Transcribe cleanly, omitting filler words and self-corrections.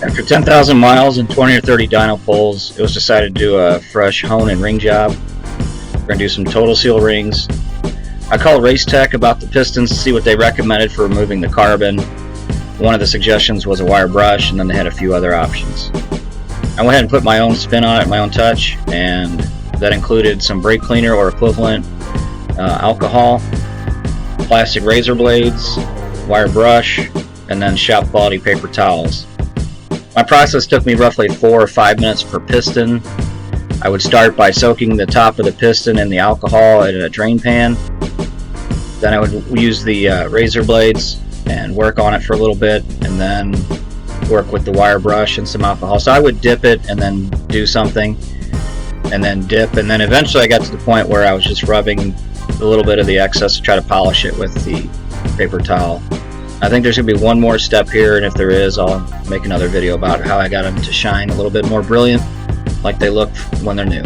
After 10,000 miles and 20 or 30 dyno pulls, it was decided to do a fresh hone and ring job. We're going to do some total seal rings. I called Race Tech about the pistons to see what they recommended for removing the carbon. One of the suggestions was a wire brush, and then they had a few other options. I went ahead and put my own spin on it, my own touch, and that included some brake cleaner or equivalent, alcohol, plastic razor blades, wire brush, and then shop quality paper towels. My process took me roughly 4 or 5 minutes per piston. I would start by soaking the top of the piston in the alcohol in a drain pan. Then I would use the razor blades and work on it for a little bit, and then work with the wire brush and some alcohol. So I would dip it and then do something, and then dip, and then eventually I got to the point where I was just rubbing a little bit of the excess to try to polish it with the paper towel. I think there's going to be one more step here, and if there is, I'll make another video about how I got them to shine a little bit more brilliant, like they look when they're new.